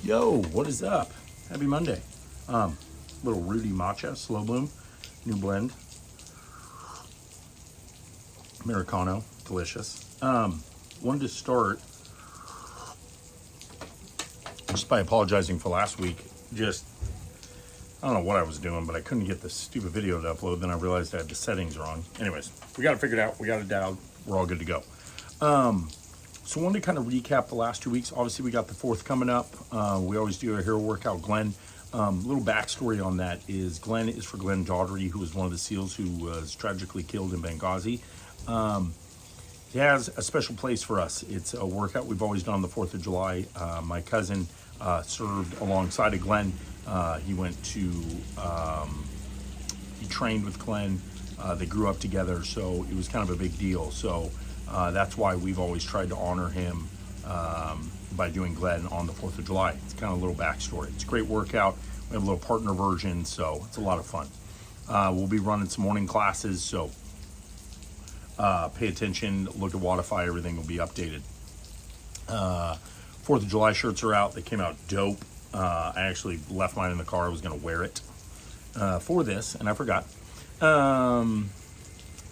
Yo, what is up? Happy Monday. Little Rudy Matcha, Slow Bloom, new blend. Americano, delicious. Wanted to start just by apologizing for last week. I don't know what I was doing, but I couldn't get this stupid video to upload. Then I realized I had the settings wrong. Anyways, we got it figured out. We got it down. We're all good to go. So I wanted to kind of recap the last 2 weeks. Obviously, we got the 4th coming up. We always do a hero workout. Glenn, little backstory on that is Glenn is for Glenn Daugherty, who was one of the SEALs who was tragically killed in Benghazi. He has a special place for us. It's a workout we've always done on the 4th of July. My cousin served alongside of Glenn. He went to, he trained with Glenn. They grew up together, so it was kind of a big deal. So that's why we've always tried to honor him by doing Glenn on the 4th of July. It's kind of a little backstory. It's a great workout. We have a little partner version, so it's a lot of fun. We'll be running some morning classes, so pay attention, look at Wodify, everything will be updated. 4th of July shirts are out. They came out dope. I actually left mine in the car. I was going to wear it for this, and I forgot.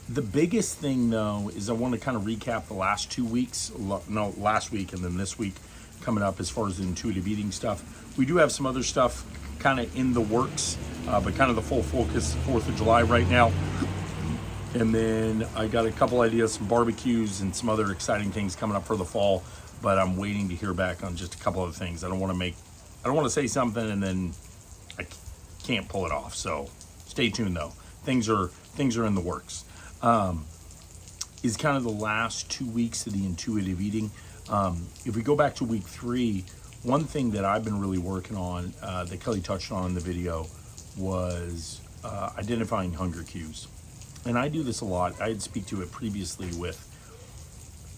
The biggest thing, though, is I want to kind of recap the last 2 weeks. No, last week and then this week coming up as far as the intuitive eating stuff. We do have some other stuff kind of in the works, but kind of the full focus 4th of July right now. And then I got a couple ideas, some barbecues and some other exciting things coming up for the fall, but I'm waiting to hear back on just a couple other things. I don't want to say something and then I can't pull it off. So stay tuned though. Things are in the works. Is kind of the last 2 weeks of the intuitive eating. If we go back to week 3, one thing that I've been really working on that Kelly touched on in the video was identifying hunger cues. And I do this a lot. I had speak to it previously with,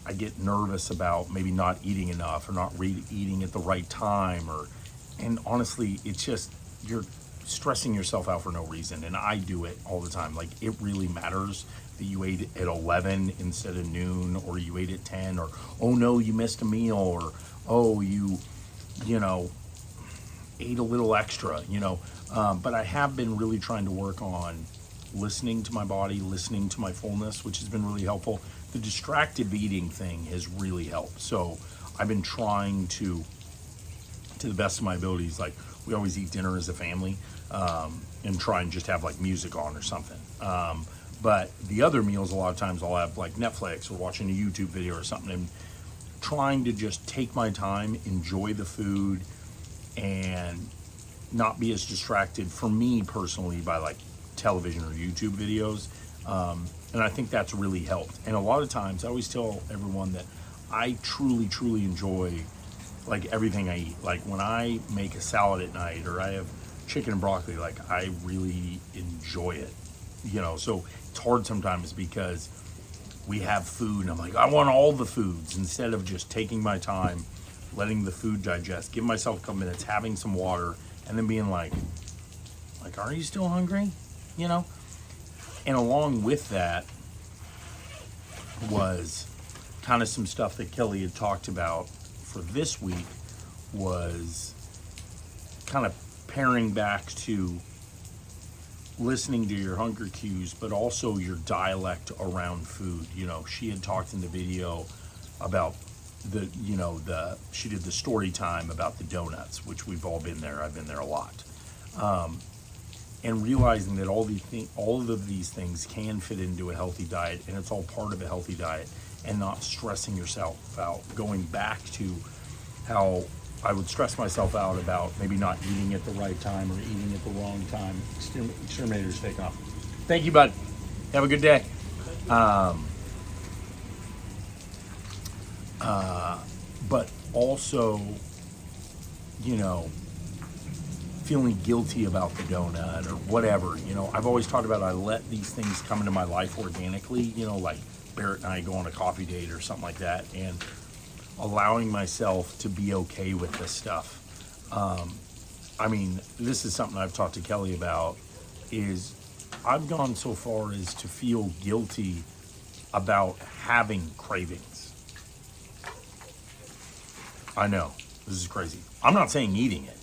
I get nervous about maybe not eating enough or not eating at the right time, and honestly, it's just, you're stressing yourself out for no reason. And I do it all the time. Like, it really matters that you ate at 11 instead of noon, or you ate at 10, or, oh no, you missed a meal, or, oh, you ate a little extra, but I have been really trying to work on listening to my body, listening to my fullness, which has been really helpful. The distracted eating thing has really helped. So I've been trying to the best of my abilities, like we always eat dinner as a family, and try and just have like music on or something. But the other meals, a lot of times I'll have like Netflix or watching a YouTube video or something, and trying to just take my time, enjoy the food, and not be as distracted, for me personally, by like television or YouTube videos. And I think that's really helped. And a lot of times I always tell everyone that I truly enjoy like everything I eat. Like when I make a salad at night, or I have chicken and broccoli, like I really enjoy it, so it's hard sometimes because we have food and I'm like, I want all the foods, instead of just taking my time, letting the food digest, give myself a couple minutes, having some water, and then being like, are you still hungry? And along with that was kind of some stuff that Kelly had talked about for this week, was kind of pairing back to listening to your hunger cues, but also your dialect around food. She had talked in the video about she did the story time about the donuts, which we've all been there. I've been there a lot. And realizing that all of these things can fit into a healthy diet, and it's all part of a healthy diet, and not stressing yourself out. Going back to how I would stress myself out about maybe not eating at the right time or eating at the wrong time. Exterminator's taking off. Thank you, bud. Have a good day. But also, feeling guilty about the donut or whatever. I've always talked about, I let these things come into my life organically, like Barrett and I go on a coffee date or something like that, and allowing myself to be okay with this stuff. This is something I've talked to Kelly about, is I've gone so far as to feel guilty about having cravings. I know, This is crazy. I'm not saying eating it.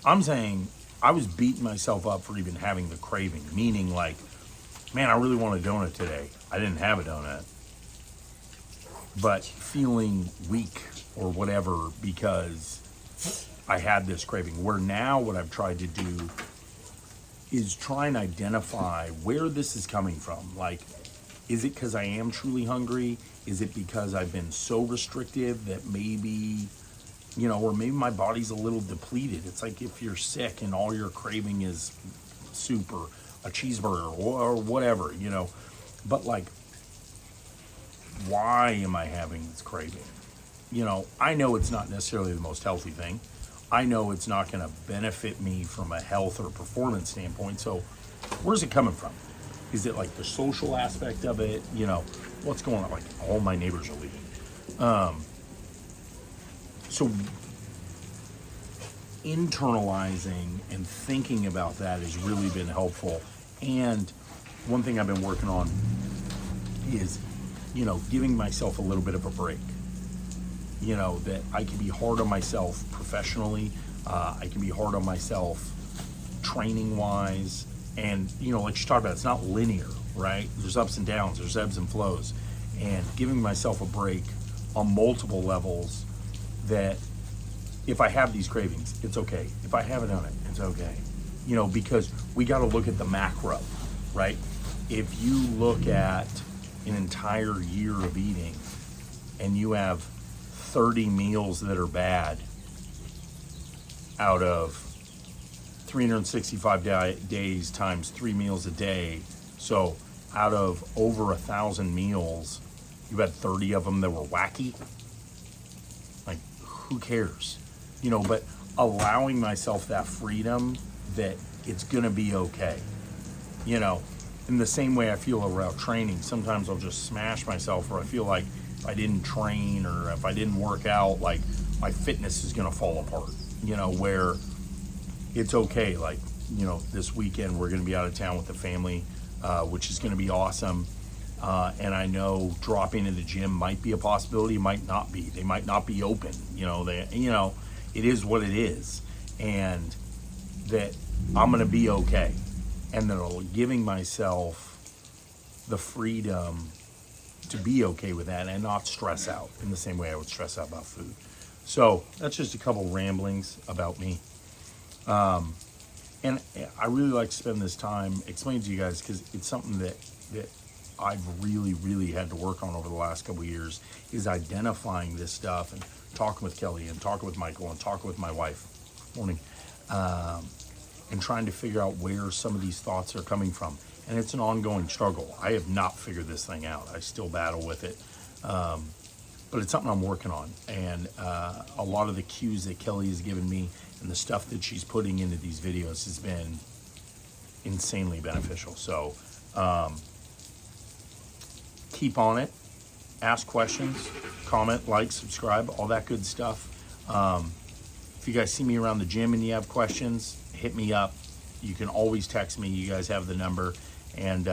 I'm saying I was beating myself up for even having the craving, meaning like, man, I really want a donut today. I didn't have a donut. But feeling weak or whatever because I had this craving. Where now what I've tried to do is try and identify where this is coming from. Like, is it because I am truly hungry? Is it because I've been so restrictive that maybe, you know, or maybe my body's a little depleted? It's like if you're sick and all you're craving is soup or a cheeseburger or whatever, you know. But like, why am I having this craving? You know, I know it's not necessarily the most healthy thing. I know it's not going to benefit me from a health or performance standpoint. So where's it coming from? Is it like the social aspect of it? You know, what's going on? Like all my neighbors are leaving. So internalizing and thinking about that has really been helpful. And one thing I've been working on is, you know, giving myself a little bit of a break. You know, that I can be hard on myself professionally. I can be hard on myself training wise. And, you know, like you talked about, it's not linear, right? There's ups and downs, there's ebbs and flows. And giving myself a break on multiple levels, that if I have these cravings, it's okay. If I haven't done it, it's okay. You know, because we got to look at the macro, right? If you look at an entire year of eating and you have 30 meals that are bad out of 365 days times 3 meals a day. So out of over 1,000 meals, you had 30 of them that were wacky. Like, who cares? You know, but allowing myself that freedom that it's gonna be okay. You know, in the same way I feel around training, sometimes I'll just smash myself, or I feel like if I didn't train or if I didn't work out, like my fitness is gonna fall apart, you know, where it's okay. Like, you know, this weekend we're gonna be out of town with the family, which is gonna be awesome. And I know dropping in the gym might be a possibility, might not be. They might not be open, you know, it is what it is. And that I'm gonna be okay. And then giving myself the freedom to be okay with that and not stress out in the same way I would stress out about food. So that's just a couple ramblings about me. And I really like to spend this time explaining to you guys, because it's something that I've really had to work on over the last couple of years, is identifying this stuff and talking with Kelly and talking with Michael and talking with my wife morning, and trying to figure out where some of these thoughts are coming from. And it's an ongoing struggle. I have not figured this thing out. I still battle with it. But it's something I'm working on. And a lot of the cues that Kelly has given me and the stuff that she's putting into these videos has been insanely beneficial. So keep on it. Ask questions, comment, like, subscribe, all that good stuff. If you guys see me around the gym and you have questions, hit me up. You can always text me. You guys have the number. And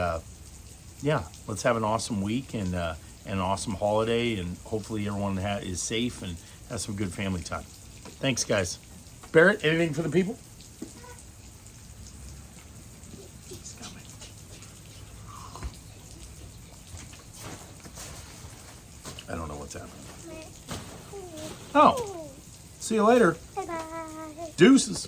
yeah, let's have an awesome week and an awesome holiday. And hopefully everyone is safe and has some good family time. Thanks, guys. Barrett, anything for the people? He's coming. I don't know what's happening. Oh, see you later. Bye-bye. Deuces.